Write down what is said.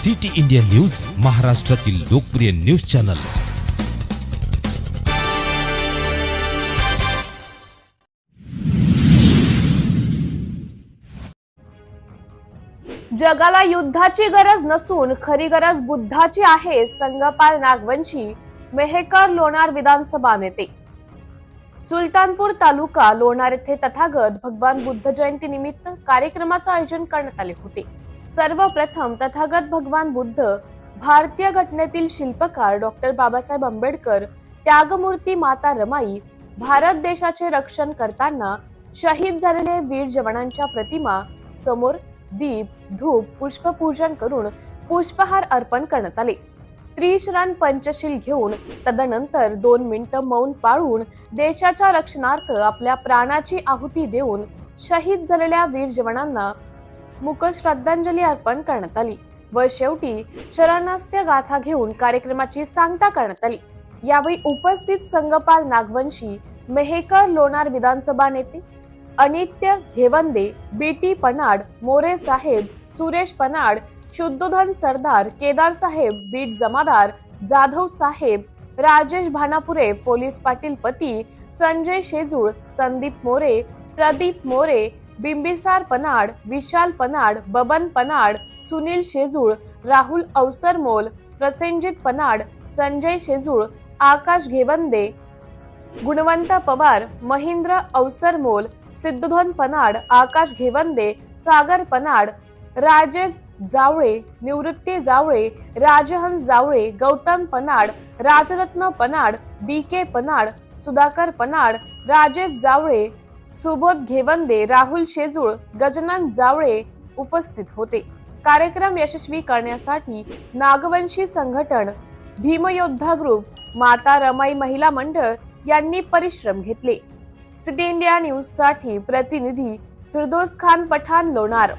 City India news, महाराष्ट्रातील लोकप्रिय news channel. जगाला युद्धाची गरज नसून खरी गरज बुद्धाची आहे, संगपाल नागवंशी, मेहकर लोणार विधानसभा नेते। सुलतानपूर तालुका लोणार येथे तथागत भगवान बुद्ध जयंती निमित्त कार्यक्रमाचे आयोजन करण्यात आले होते। सर्वप्रथम तथागत भगवान बुद्ध, भारतीय घटनेतील शिल्पकार डॉक्टर बाबासाहेब आंबेडकर, त्यागमूर्ती माता रमाई, भारत देशाचे रक्षण करताना शहीद झालेले वीर जवानांच्या प्रतिमा समोर दीप, धूप, पुष्पपूजन करून पुष्पहार अर्पण करण्यात आले। त्रिशरण पंचशील घेऊन तदनंतर 2 मिनिटं मौन पाळून देशाच्या रक्षणार्थ आपल्या प्राणाची आहुती देऊन शहीद झालेल्या वीर जवानांना मुक श्रद्धांजली अर्पण करण्यात आली व शेवटी शरणास्त्य गाथा घेऊन कार्यक्रमाची सांगता करण्यात आली। यावेळी उपस्थित संगपाल नागवंशी, मेहकर लोणार विधानसभा नेते अनित्य घेवंदे, बीटी पनाड, मोरे साहेब, सुरेश पनाड, शुद्धोधन सरदार, केदार साहेब, बीट जमादार, जाधव साहेब, राजेश भानापुरे, पोलीस पाटील पती, संजय शेजूळ, संदीप मोरे, प्रदीप मोरे, बिंबिसार पनाड, विशाल पनाड, बबन पनाड, सुनील शेजूळ, राहुल अवसरमोल, प्रसेनजित पनाड, संजय शेजूळ, आकाश घेवंदे, गुणवंत पवार, महेंद्र अवसरमोल, सिद्धोधन पनाड, आकाश घेवंदे, सागर पनाड, राजेश जावळे, निवृत्ती जावळे, राजहंस जावळे, गौतम पनाड, राजरत्न पनाड, बीके पनाड, सुधाकर पनाड, राजेश जावळे, सुबोध घेवंदे, राहुल शेजूळ, गजानन जावळे उपस्थित होते। कार्यक्रम यशस्वी करण्यासाठी नागवंशी संघटन, भीमयोद्धा ग्रुप, माता रमाई महिला मंडळ यांनी परिश्रम घेतले। सिटी इंडिया न्यूज साठी प्रतिनिधी फिरदौस खान पठाण, लोणार।